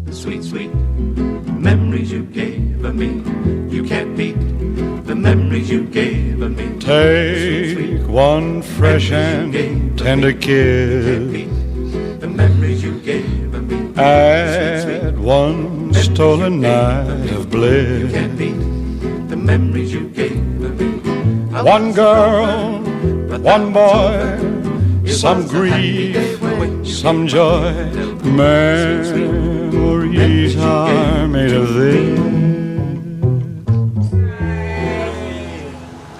The sweet, sweet memories you gave me. You can't beat the memories you gave me. Take one fresh and tender kiss. The memories you gave me. Add one stolen night of bliss. You can't beat the memories you gave me. One girl, one boy, some grief, some joy. Memories are made of this.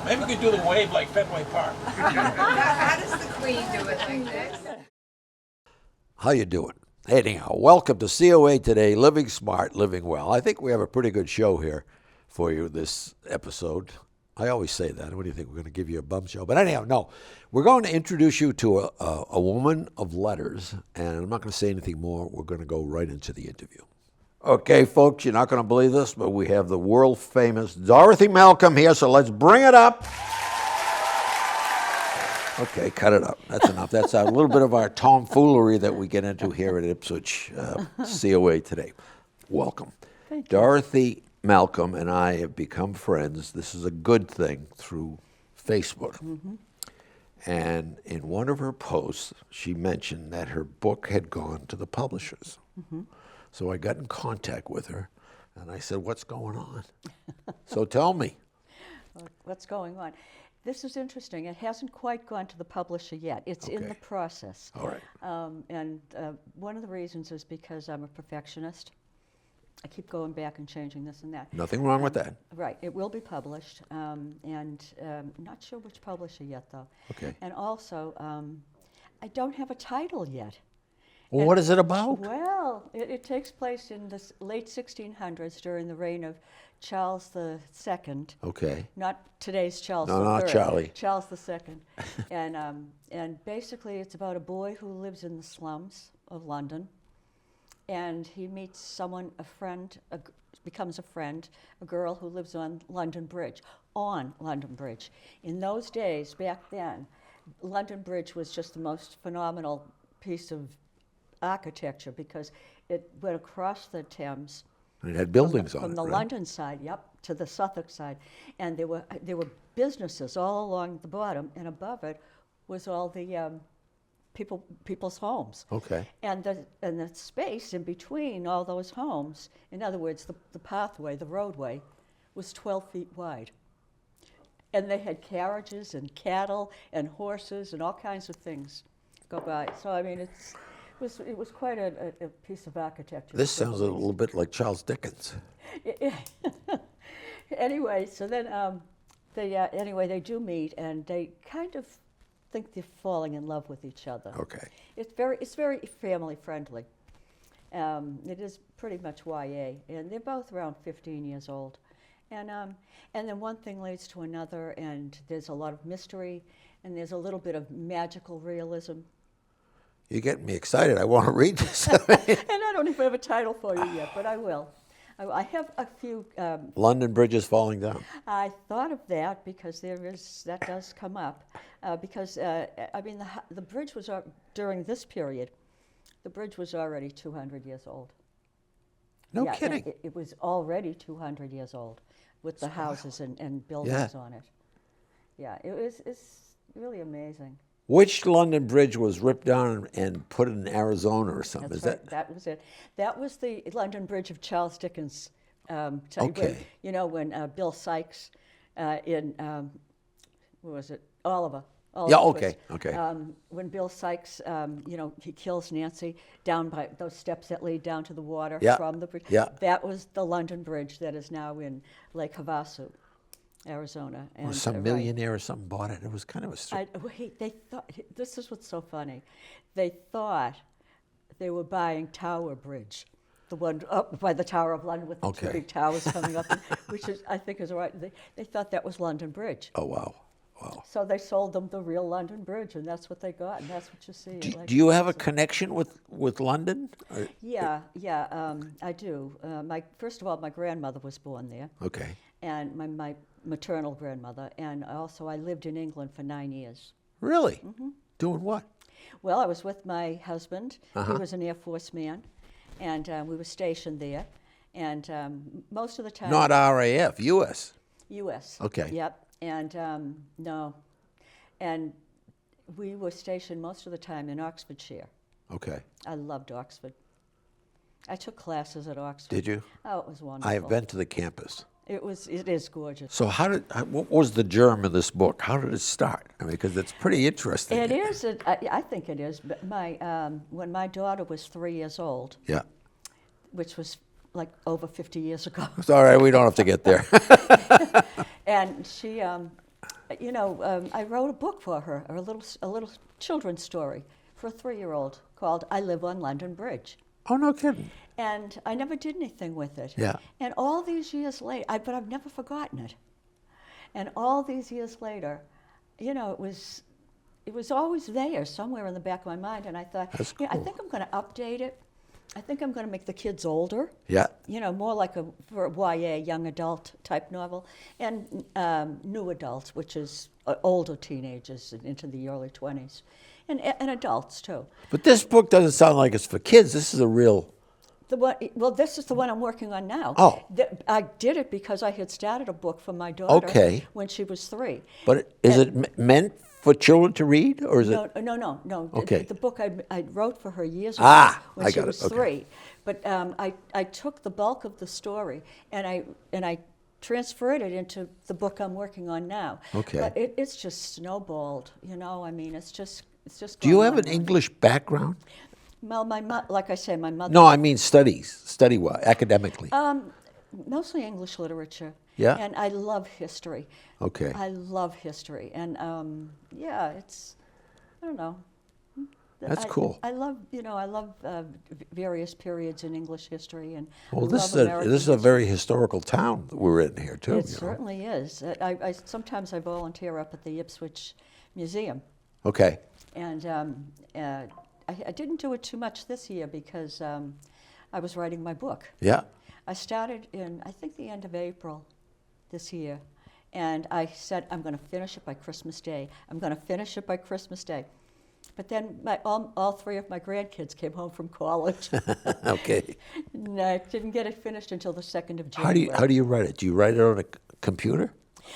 Maybe we could do the wave like Fenway Park. How does the Queen do it like this? How you doing? Anyhow, welcome to COA Today, Living Smart, Living Well. I think we have a pretty good show here for you this episode. I always say that. What do you think? We're going to give you a bum show? But anyhow, no. We're going to introduce you to a woman of letters, and I'm not going to say anything more. We're going to go right into the interview. Okay, folks, you're not going to believe this, but we have the world-famous Dorothy Malcolm here, so let's bring it up. Okay, cut it up. That's enough. That's a little bit of our tomfoolery that we get into here at Ipswich COA Today. Welcome. Thank you. Dorothy Malcolm and I have become friends. This is a good thing through Facebook. Mm-hmm. And in one of her posts, she mentioned that her book had gone to the publishers. Mm-hmm. So I got in contact with her, and I said, what's going on? So tell me. What's going on? This is interesting. It hasn't quite gone to the publisher yet. It's in the process. All right. And one of the reasons is because I'm a perfectionist. I keep going back and changing this and that. Nothing wrong with that. Right. It will be published, and not sure which publisher yet, though. Okay. And also, I don't have a title yet. Well, And- what is it about? Well, it takes place in the late 1600s during the reign of Charles II. Okay. Not today's Charles No, III. not Charlie. Charles II. And basically it's about a boy who lives in the slums of London, and he meets someone, a friend, becomes a friend, a girl who lives on London Bridge. In those days, back then, London Bridge was just the most phenomenal piece of architecture because it went across the Thames. It had buildings on From it, the right? London side, to the Suffolk side, and there were businesses all along the bottom, and above it was all the people's homes. Okay. And the space in between all those homes, in other words, the pathway, the roadway, was 12 feet wide, and they had carriages and cattle and horses and all kinds of things go by. So I mean, it was quite a piece of architecture. This sounds a little bit like Charles Dickens. Anyway, so then they do meet, and they kind of think they're falling in love with each other. Okay. It's very family friendly. It is pretty much YA, and they're both around 15 years old, and then one thing leads to another, and there's a lot of mystery, and there's a little bit of magical realism. You're getting me excited. I want to read this. And I don't even have a title for you yet, but I will. I have a few. London Bridge is falling down. I thought of that because that does come up. Because, I mean, the bridge was, during this period, the bridge was already 200 years old. No Yeah, kidding. It was already 200 years old with the houses and buildings on it. Yeah, it's really amazing. Which London Bridge was ripped down and put in Arizona or something? That's Is right. That was it. That was the London Bridge of Charles Dickens. Okay. When Bill Sykes in what was it? Oliver. Yeah. Twist. Okay. When Bill Sykes, he kills Nancy down by those steps that lead down to the water Yeah. from the bridge. Yeah. That was the London Bridge that is now in Lake Havasu, Arizona. Well, some millionaire or something bought it. It was kind of a. They thought, this is what's so funny. They thought they were buying Tower Bridge, the one up by the Tower of London with the two big towers coming up, which I think is right. They thought that was London Bridge. Oh, wow. Wow. So they sold them the real London Bridge, and that's what they got, and that's what you see. Do you have a connection with London? Yeah, I do. First of all, my grandmother was born there. Okay. And my maternal grandmother, and also I lived in England for 9 years. Really? Doing what? Well, I was with my husband. He was an Air Force man, and we were stationed there. And most of the time, Not RAF, U.S. U.S. Okay. Yep. And no, and we were stationed most of the time in Oxfordshire. Okay. I loved Oxford. I took classes at Oxford. Did you? Oh, it was wonderful. I have been to the campus. It is gorgeous. So what was the germ of this book? How did it start? I mean, because it's pretty interesting. It is. I think it is. But when my daughter was 3 years old, Yeah. which was like over 50 years ago, It's all right. We don't have to get there. and she, I wrote a book for her, a little children's story for a 3-year-old called "I Live on London Bridge." Oh, no kidding. And I never did anything with it. Yeah. And all these years later, but I've never forgotten it. And all these years later, it was always there somewhere in the back of my mind. And I thought, That's I cool. think I'm going to update it. I think I'm going to make the kids older. Yeah. More like for a YA, young adult type novel, and new adults, which is older teenagers into the early 20s, and adults too. But this book doesn't sound like it's for kids. This is a real... This is the one I'm working on now. Oh. I did it because I had started a book for my daughter Okay. when she was 3. But is it meant for children to read, or is it... No. Okay. The book I wrote for her years ago when I she got was it. Okay. 3. But I took the bulk of the story and I transferred it into the book I'm working on now. Okay. But it's just snowballed. I mean, it's just. Do you gone have on an and on. English background? Well, like I say, my mother. No, I mean study-wise, academically. Mostly English literature. Yeah? And I love history. Okay. I love history. And it's, I don't know. That's cool. I love various periods in English history. And Well, I this love is American a history. very historical town that we're in here, too. It certainly is. Sometimes I volunteer up at the Ipswich Museum. Okay. And I didn't do it too much this year because I was writing my book. Yeah. I started in, I think, the end of April this year. And I said, I'm going to finish it by Christmas Day. I'm going to finish it by Christmas Day. But then all 3 of my grandkids came home from college. Okay. And I didn't get it finished until the 2nd of January. How do you write it? Do you write it on a computer?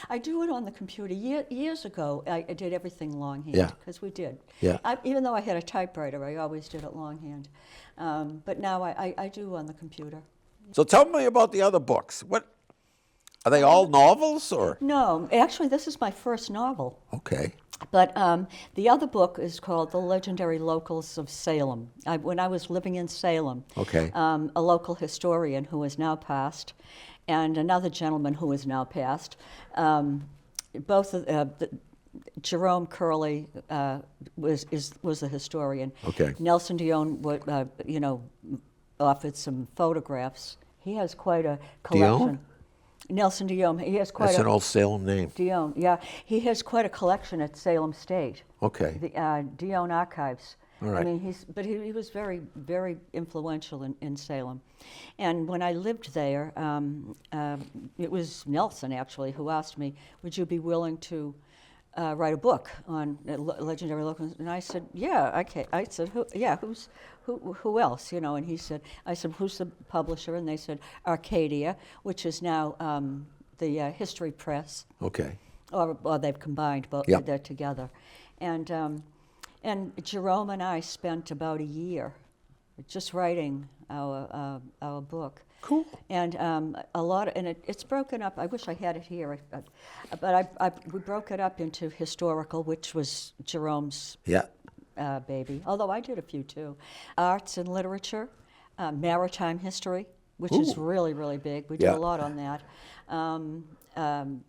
I do it on the computer. Years ago, I did everything longhand. Yeah. Because we did. Yeah. Even though I had a typewriter, I always did it longhand. But now I do on the computer. So tell me about the other books. What are they all novels or? No, actually, this is my first novel. Okay. But the other book is called The Legendary Locals of Salem. When I was living in Salem, Okay. A local historian who is now passed, and another gentleman who is now passed, both Jerome Curley was a historian. Okay. Nelson Dion, offered some photographs. He has quite a collection. Dion? Nelson Dion. He has quite That's a an old Salem name. Dion, yeah. He has quite a collection at Salem State. Okay. The Dion Archives. All right. I mean, he was very, very influential in Salem. And when I lived there, it was Nelson, actually, who asked me, would you be willing to write a book on legendary locals? And I said, yeah, okay. I said, who else? And he said, I said, who's the publisher? And they said, Arcadia, which is now the History Press. Okay. Or they've combined both. Yep. They're together. And Jerome and I spent about a year just writing our book. Cool. And it's broken up. I wish I had it here, but we broke it up into historical, which was Jerome's Yeah. baby. Although I did a few too. Arts and literature, maritime history, which is Ooh. really, really big. We Yeah. did a lot on that.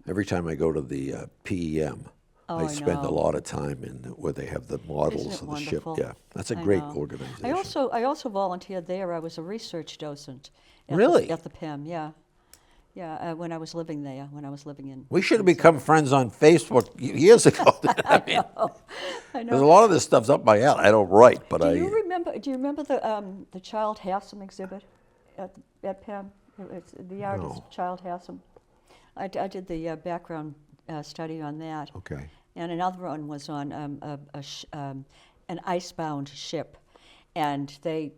Every time I go to the PEM, I spend a know. lot of time in where they have the models Isn't it of the ship. wonderful? Yeah, that's a I great know. organization. I also volunteered there. I was a research docent. Really? At the PEM, yeah. Yeah, when I was living there, when I was living in. We should have become friends on Facebook years ago. I mean, I there's a know. lot of this stuff's up my alley. I don't write, but Do you remember the Child Hassom exhibit at PEM? It's the artist No. Child Hassom. I did the background study on that. Okay. And another one was on an icebound ship, and the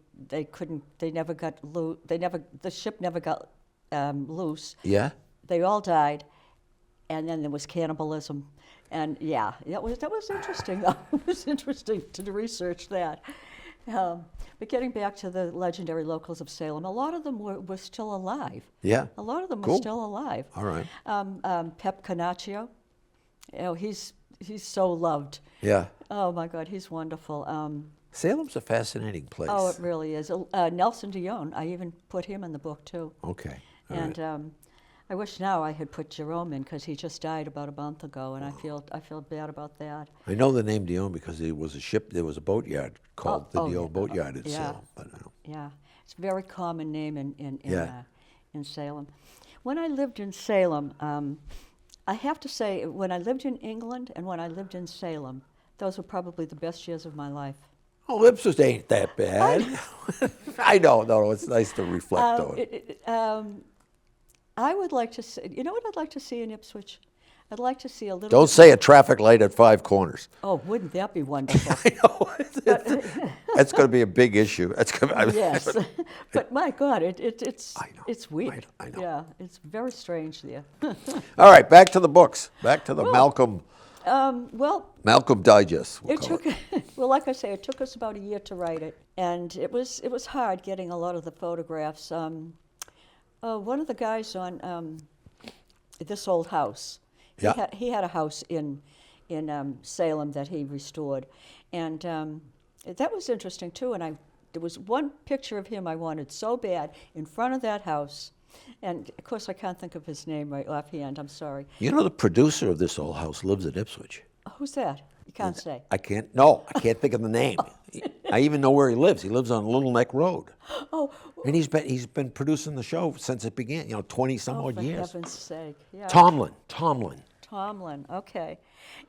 ship never got loose. Yeah. They all died, and then there was cannibalism, and yeah, that was interesting. Though. It was interesting to research that. But getting back to the legendary locals of Salem, a lot of them were still alive. Yeah. A lot of them Cool. were still alive. All right. Pep Canaccio, he's so loved. Yeah. Oh my God, he's wonderful. Salem's a fascinating place. Oh, it really is. Nelson Dion, I even put him in the book too. Okay. All And right. I wish now I had put Jerome in because he just died about a month ago, and I feel bad about that. I know the name Dion because there was a boatyard called the Dion yeah. Boatyard in Yeah. Salem. But I don't. Yeah, it's a very common name in Yeah. Salem. When I lived in Salem, I have to say, when I lived in England and when I lived in Salem, those were probably the best years of my life. Oh, Ipswich ain't that bad. I know. No, it's nice to reflect on it. I would like to see, you know what I'd like to see in Ipswich? I'd like to see a little Don't bit say a traffic light at 5 corners. Oh, wouldn't that be wonderful? I know. That's going to be a big issue. That's going to. Yes, but my God, it's I know. it's weird. I know. Yeah, it's very strange there. All right, back to the books. Back to the Malcolm Digest. We'll It call took, well, like I say, it took us about a year to write it, and it was hard getting a lot of the photographs. One of the guys on This Old House, Yeah. he had a house in Salem that he restored, and that was interesting too. And there was one picture of him I wanted so bad in front of that house, and of course I can't think of his name right offhand. I'm sorry. You know, the producer of This Old House lives in Ipswich. Who's that? You can't say. I can't think of the name. I even know where he lives. He lives on Little Neck Road. Oh, And he's been producing the show since it began, 20 some odd for years. heaven's sake! Yeah. Tomlin. Okay.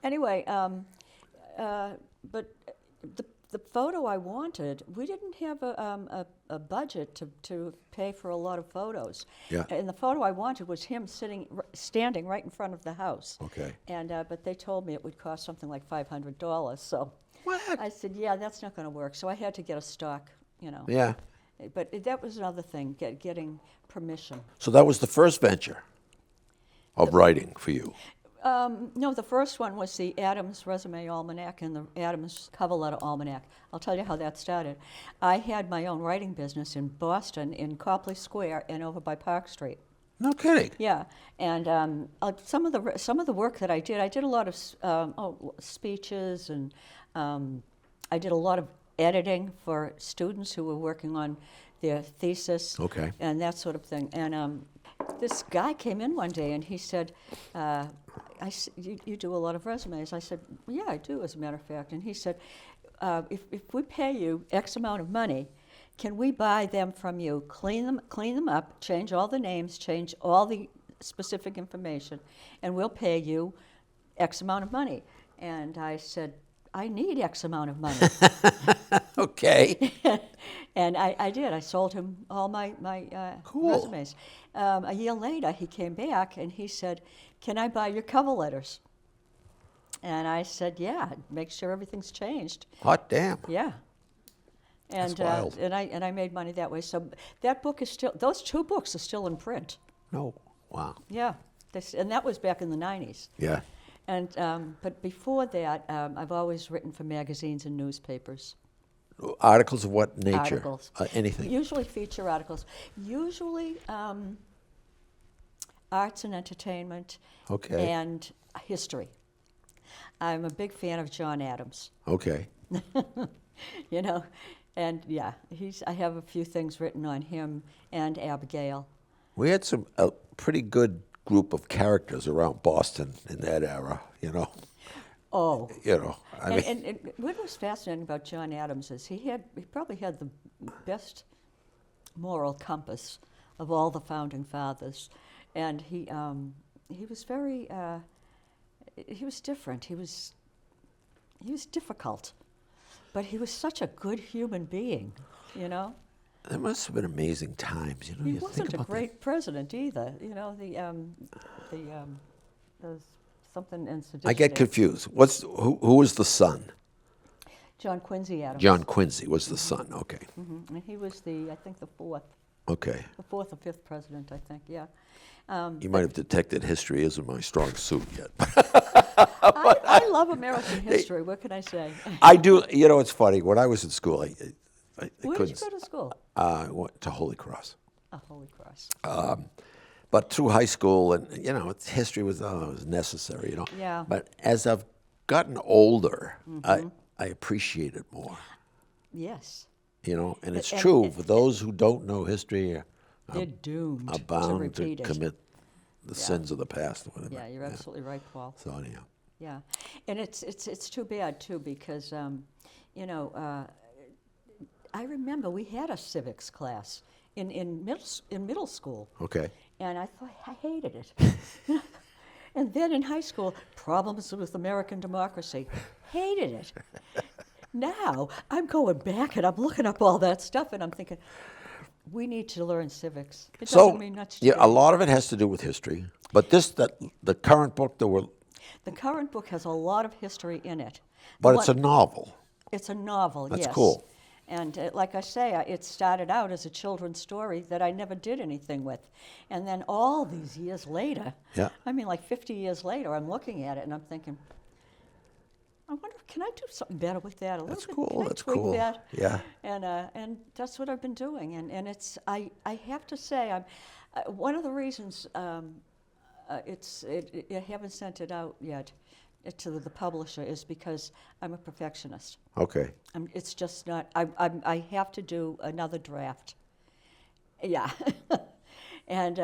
Anyway, but the photo I wanted, we didn't have a budget to pay for a lot of photos. Yeah. And the photo I wanted was him standing right in front of the house. Okay. And but they told me it would cost something like $500. So What? I said, yeah, that's not going to work. So I had to get a stock, Yeah. But that was another thing, getting permission. So that was the first venture of writing for you. No, the first one was the Adams Resume Almanac and the Adams Cover Letter Almanac. I'll tell you how that started. I had my own writing business in Boston, in Copley Square and over by Park Street. No kidding. Yeah, and some of the work that I did a lot of speeches, and I did a lot of editing for students who were working on their thesis. Okay. And that sort of thing. And this guy came in one day and he said, you do a lot of resumes. I said, yeah, I do, as a matter of fact. And he said, if we pay you X amount of money, can we buy them from you, clean them up, change all the names, change all the specific information, and we'll pay you X amount of money? And I said, I need X amount of money. Okay. And I did. I sold him all my Cool. resumes. A year later, he came back and he said, can I buy your cover letters? And I said, yeah, make sure everything's changed. Hot damn. Yeah. And That's wild. and I made money that way. So that book is those 2 books are still in print. No. Wow. Yeah. And that was back in the 90s. Yeah. And but before that, I've always written for magazines and newspapers. Articles of what nature? Articles. Anything. Usually feature articles. Usually arts and entertainment. Okay. And history. I'm a big fan of John Adams. Okay. And yeah, I have a few things written on him and Abigail. We had a pretty good group of characters around Boston in that era, Oh. I mean, And what was fascinating about John Adams is he probably had the best moral compass of all the founding fathers, and he was very he was different. He was difficult, but he was such a good human being, there must have been amazing times, He You wasn't think a about great president either. There's something in sedition. I get confused. Who was the son? John Quincy Adams. John Quincy was the son. Okay. And he was I think the fourth or fifth president, I think, yeah. You might have detected history isn't my strong suit yet. I love American history, what can I say? I do. You know, it's funny. When I was in school, I Where did you go to school? I went to Holy Cross. Oh, Holy Cross. But through high school, and history was necessary, Yeah. But as I've gotten older, I appreciate it more. Yes. And it's true for those who don't know history. They're doomed Are to bound repeat to it. commit the sins of the past. Or whatever. Yeah, you're absolutely right, Paul. So anyhow. Yeah, and it's too bad too because I remember we had a civics class in middle school. Okay. And I thought I hated it. And then in high school, problems with American democracy, hated it. Now I'm going back and I'm looking up all that stuff and I'm thinking, we need to learn civics. It doesn't mean much to yeah, a me. lot of it has to do with history. But the current book The current book has a lot of history in it. but it's a novel. It's a novel, That's yes. cool. And like I say, it started out as a children's story that I never did anything with. And then all these years later, Yeah. I mean like 50 years later, I'm looking at it and I'm thinking, I wonder, can I do something better with that? That's Can cool. I That's tweak cool. that? Yeah. And that's what I've been doing. And it's, I have to say, one of the reasons I haven't sent it out yet to the publisher is because I'm a perfectionist. Okay. It's just not. I have to do another draft. Yeah, and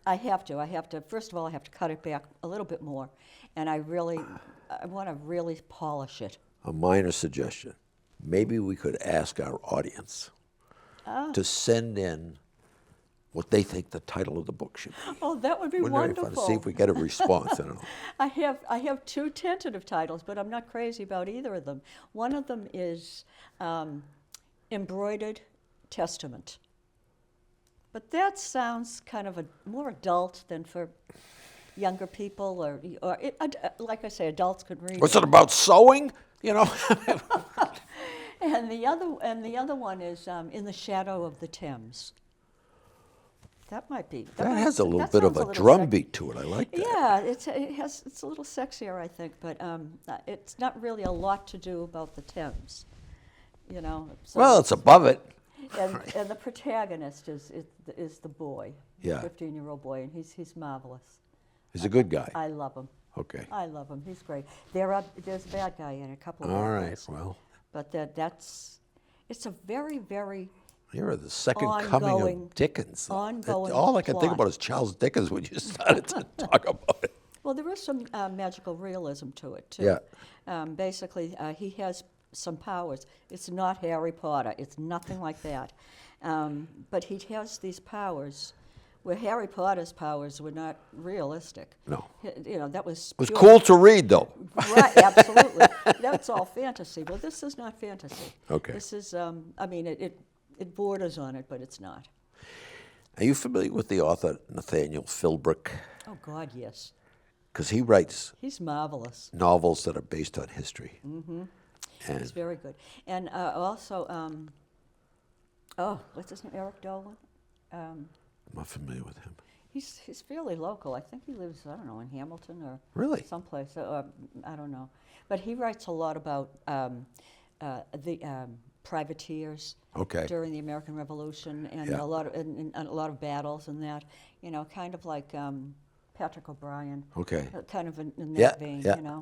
I have to. First of all, I have to cut it back a little bit more, and I want to really polish it. A minor suggestion. Maybe we could ask our audience to send in what they think the title of the book should be. Oh, that would be Wouldn't it be wonderful. fun to see if we get a response? I don't know. I have two tentative titles, but I'm not crazy about either of them. One of them is Embroidered Testament. But that sounds kind of more adult than for younger people, or like I say, adults could read What's it about sewing? And the other one is In the Shadow of the Thames. That might be. That has a little bit of a drum beat to it. I like that. Yeah, it's a little sexier, I think, but it's not really a lot to do about the Thames, So Well, it's above it. and the protagonist is the boy, Yeah. 15-year-old boy, and he's marvelous. He's a good guy. I love him. Okay. I love him. He's great. There's a bad guy in a couple of All bad right. guys. Well, But it's a very, very you're the second coming ongoing- of Dickens. ongoing All I can think plot. about is Charles Dickens when you started to talk about it. Well, there is some magical realism to it, too. Yeah. Basically, he has some powers. It's not Harry Potter. It's nothing like that. But he has these powers where Harry Potter's powers were not realistic. No. That was... It was cool to read, though. Right, absolutely. That's all fantasy. But this is not fantasy. Okay. This is, it borders on it, but it's not. Are you familiar with the author Nathaniel Philbrick? Oh, God, yes. Because he writes He's marvelous. novels that are based on history. Mm-hmm. And He's very good. And also, what's his name? Eric Dolan? I'm not familiar with him. He's fairly local. I think he lives, I don't know, in Hamilton or Really? someplace. I don't know. But he writes a lot about the privateers Okay. during the American Revolution and Yeah. a lot of battles and that. Kind of like Patrick O'Brien. Okay. Kind of in Yeah, that vein. yeah.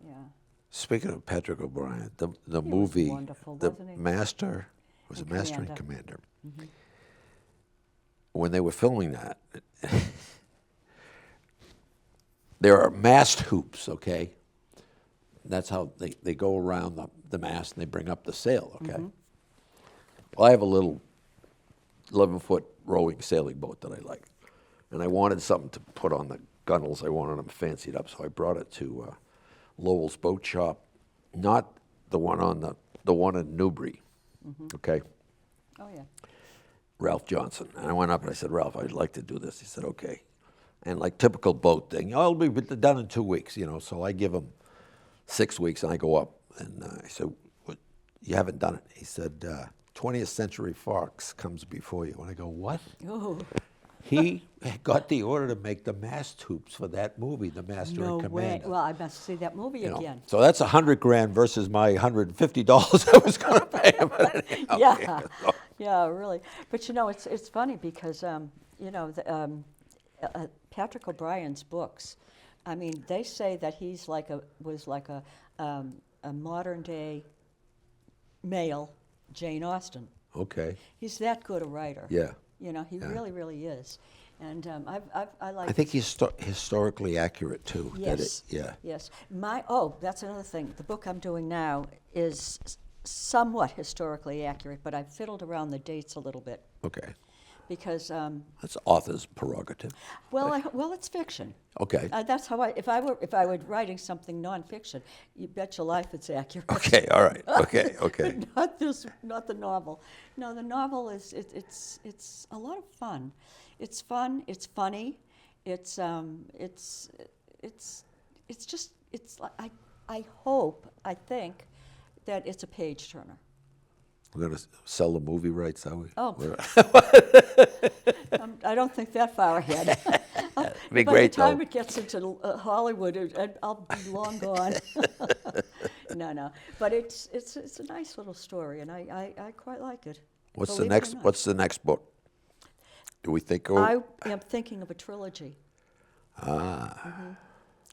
Yeah. Speaking of Patrick O'Brien, the was movie, wonderful, The wasn't he? Master, was a And Master and Commander. Commander. When they were filming that, there are mast hoops, okay? That's how they go around the mast and they bring up the sail, okay? Well, I have a little 11-foot rowing sailing boat that I like. And I wanted something to put on the gunnels. I wanted them fancied up, so I brought it to Lowell's Boat Shop, not the one the one in Newbury, okay? Oh, yeah. Ralph Johnson. And I went up and I said, Ralph, I'd like to do this. He said, okay. And like typical boat thing, it'll be done in 2 weeks, so I give him 6 weeks and I go up And I said, "What? You haven't done it." He said, 20th Century Fox comes before you. And I go, what? Oh, He got the order to make the mast hoops for that movie, The Master no and way. Commander. Well, I must see that movie You know, again. so that's $100,000 versus my $150 I was going to pay him. Yeah, yeah, really. But you know, it's funny because you know Patrick O'Brien's books. I mean, they say that he's was like a modern day male Jane Austen. Okay. He's that good a writer. Yeah. You know, he really, really is. And I like. I think he's historically accurate too. Yes. Yeah. Yes. That's another thing. The book I'm doing now is somewhat historically accurate, but I've fiddled around the dates a little bit Okay. because. That's author's prerogative. Well, it's fiction. Okay. That's how if I were writing something nonfiction, you bet your life it's accurate. Okay. All right. Okay. Okay. Not the novel. No, the novel it's a lot of fun. It's fun. It's funny. It's just like I think that it's a page turner. We're going to sell the movie rights, are we? Oh. I don't think that far ahead. Be great, By the time though. it gets into Hollywood, I'll be long gone. No. But it's a nice little story, and I quite like it. What's Believe the it or next? not. What's the next book? Do we think? I am thinking of a trilogy. Mm-hmm.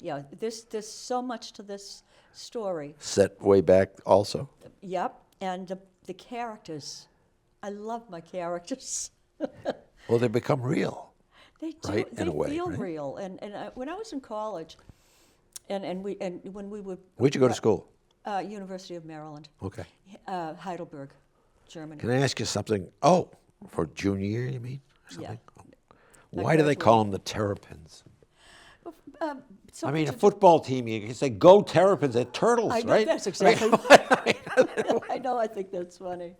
Yeah, there's so much to this story. Set way back, also. Yep, and the characters. I love my characters. Well, they become real. They do. Right, They in a way, feel right? real. And when I was in college, and when we would. Where'd you go to school? University of Maryland, Okay. Heidelberg, Germany. Can I ask you something? Oh, for junior year, you mean? Or something? Yeah. Why do they call them the Terrapins? I Something mean, a to do- football team, you can say, go Terrapins, they're turtles, I know, right? that's exactly. I know. I think that's funny.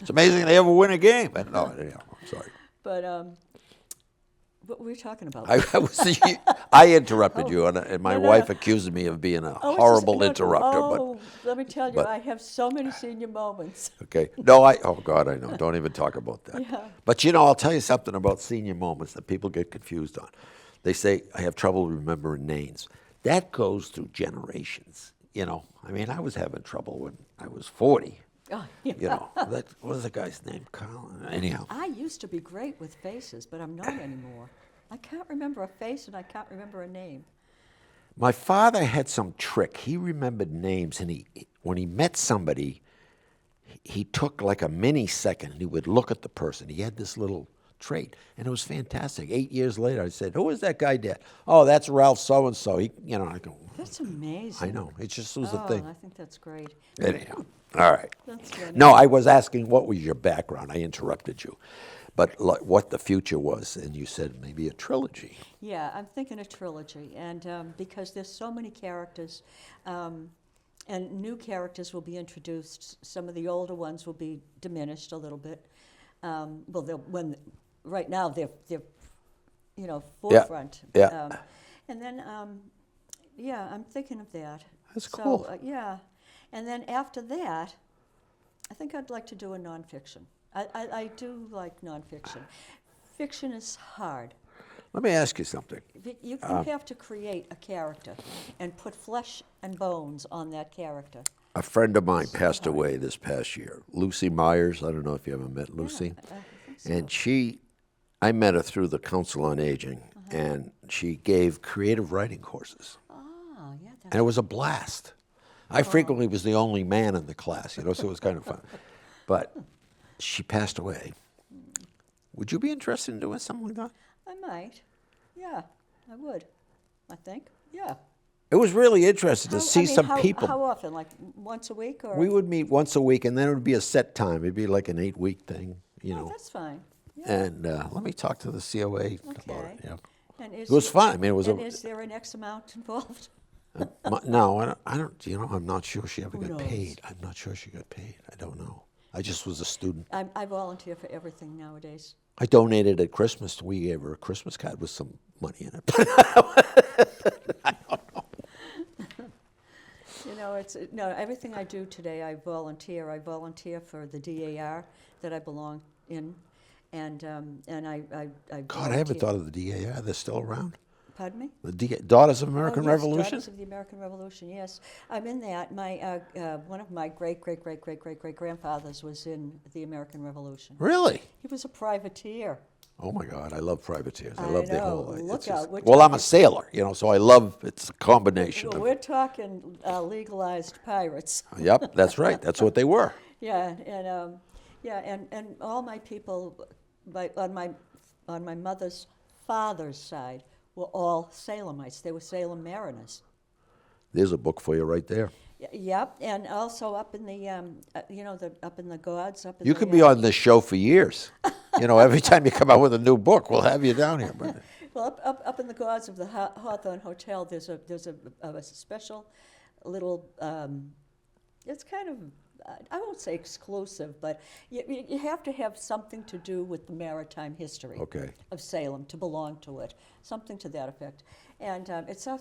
It's amazing they ever win a game. But no, anyhow, I'm sorry. But what were we talking about? I interrupted you, and my No. wife accused me of being a Oh, it's horrible just- no, interrupter. Oh, let me tell you, but- I have so many senior moments. Okay. No, oh God, I know. Don't even talk about that. Yeah. But you know, I'll tell you something about senior moments that people get confused on. They say, I have trouble remembering names. That goes through generations. You know, I mean, I was having trouble when I was 40. Oh, yeah. You know, what was the guy's name? Colin. Anyhow. I used to be great with faces, but I'm not anymore. I can't remember a face and I can't remember a name. My father had some trick. He remembered names, and when he met somebody, he took like a mini second, and he would look at the person. He had this little trait, and it was fantastic. 8 years later, I said, "Who is that guy, Dad?" "Oh, that's Ralph so and so." I go, That's amazing. I know. It just was a Oh, thing. I think that's great. Anyhow, all right. That's funny. No, I was asking what was your background. I interrupted you, but what the future was, and you said maybe a trilogy. Yeah, I'm thinking a trilogy, and because there's so many characters, and new characters will be introduced. Some of the older ones will be diminished a little bit. Right now they're forefront. Yeah. And then I'm thinking of that. That's So, cool. yeah, and then after that, I think I'd like to do a nonfiction. I do like nonfiction. Fiction is hard. Let me ask you something. You have to create a character and put flesh and bones on that character. A friend of mine passed away this past year, Lucy Myers. I don't know if you ever met Lucy. I think so. And I met her through the Council on Aging, and she gave creative writing courses. Ah, yeah, And it was a blast. I frequently was the only man in the class, so it was kind of fun. But she passed away. Would you be interested in doing something like that? I might. Yeah, I would. I think. Yeah. It was really interesting to see some people. How often? Like once a week, or? We would meet once a week, and then it would be a set time. It'd be like an 8-week thing, Oh, that's fine. Yeah. And let me talk to the COA about Okay. it. Yeah. And It was fun. I mean, it was And is there an X amount involved? No, I don't. You know, I'm not sure she ever Who got knows? paid. I'm not sure she got paid. I don't know. I just was a student. I volunteer for everything nowadays. I donated at Christmas. We gave her a Christmas card with some money in it. I don't know. No, no. Everything I do today, I volunteer. I volunteer for the DAR that I belong in, and I God, I haven't volunteer. thought of the DAR. They're still around. Pardon me? The Daughters of American yes, Revolution? Daughters of the American Revolution, yes. I'm in that. My one of my great-great-great-great-great-great-grandfathers was in the American Revolution. Really? He was a privateer. Oh my God, I love privateers. I I love their know. whole. Look it's out, we're well, I'm a talking- sailor, so I love. It's a combination Well, of. we're talking legalized pirates. Yep, that's right. That's what they were. Yeah, and all my people, on my mother's father's side, were all Salemites. They were Salem mariners. There's a book for you right there. Yep, and also up in the up in the gods. Up in You the, could be on this show for years. Every time you come out with a new book, we'll have you down here. But Well, up in the gods of the Hawthorne Hotel, there's a special little. It's kind of. I won't say exclusive, but you have to have something to do with the maritime history Okay. of Salem to belong to it, something to that effect. And it's way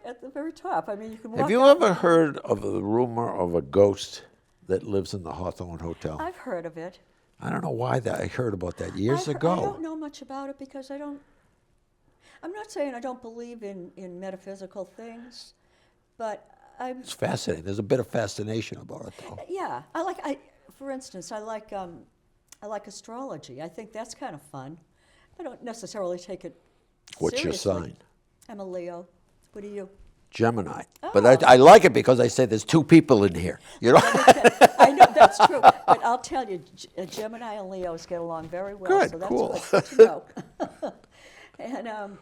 at the very top. I mean, you can walk have you out- ever heard of the rumor of a ghost that lives in the Hawthorne Hotel? I've heard of it. I don't know why that I heard about that years ago. I don't know much about it because I don't. I'm not saying I don't believe in metaphysical things, but I'm. It's fascinating. There's a bit of fascination about it, though. Yeah, for instance, I like astrology. I think that's kind of fun. I don't necessarily take it What's your seriously. sign? I'm a Leo. What are you? Gemini. Oh. But I like it because I say there's two people in here. I know that's true, but I'll tell you, Gemini and Leos get along very well. Good, so that's cool. good to know. And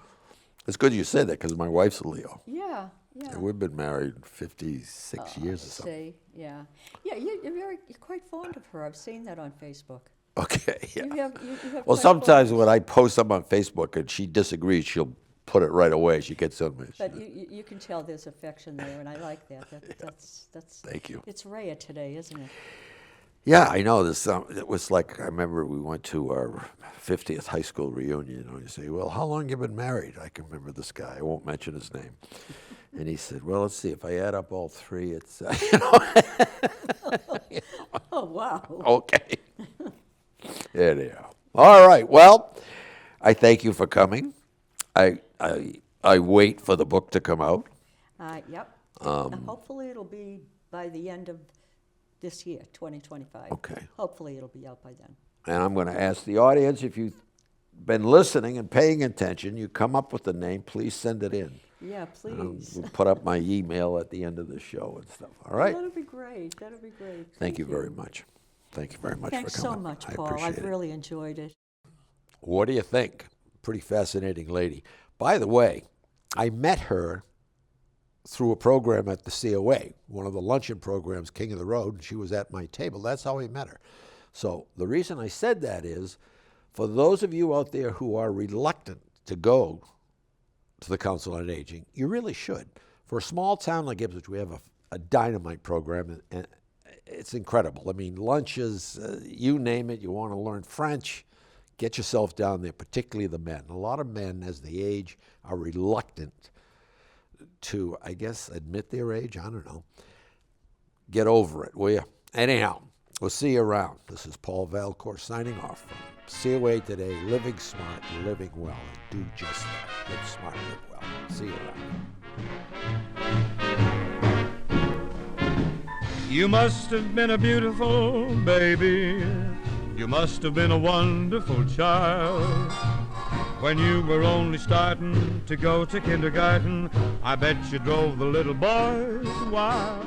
It's good you said that because my wife's a Leo. yeah. And we've been married 56 years or something. See, yeah, you're quite fond of her. I've seen that on Facebook. Okay, yeah. You have Well, quite sometimes fond- when I post something on Facebook and she disagrees, she'll put it right away. She gets on me. But you can tell there's affection there, and I like that. That's Thank you. It's rare today, isn't it? Yeah, I know. It was like, I remember we went to our 50th high school reunion. You say, well, how long you been married? I can remember this guy. I won't mention his name. And he said, well, let's see. If I add up all three, it's, Oh wow. Okay. Anyhow. All right. Well, I thank you for coming. I wait for the book to come out. Yep. Hopefully it'll be by the end of this year, 2025. Okay. Hopefully it'll be out by then. And I'm going to ask the audience, if you've been listening and paying attention, you come up with the name, please send it in. Yeah, please. We'll put up my email at the end of the show and stuff. All right? That'll be great. That'll be great. Thank you very much. Thank you very much Thanks for so coming. much, I Paul. appreciate I've it. really enjoyed it. What do you think? Pretty fascinating lady. By the way, I met her through a program at the COA, one of the luncheon programs, King of the Road, and she was at my table. That's how I met her. So the reason I said that is, for those of you out there who are reluctant to go to the Council on Aging, you really should. For a small town like Ipswich, we have a dynamite program, and it's incredible. I mean, lunches, you name it, you want to learn French, get yourself down there, particularly the men. A lot of men, as they age, are reluctant to, I guess, admit their age. I don't know. Get over it, will you? Anyhow, we'll see you around. This is Paul Valcour signing off from COA Today, Living Smart, Living Well, and do just that. Live smart, live well. See you around. You must have been a beautiful baby. You must have been a wonderful child. When you were only starting to go to kindergarten, I bet you drove the little boys wild.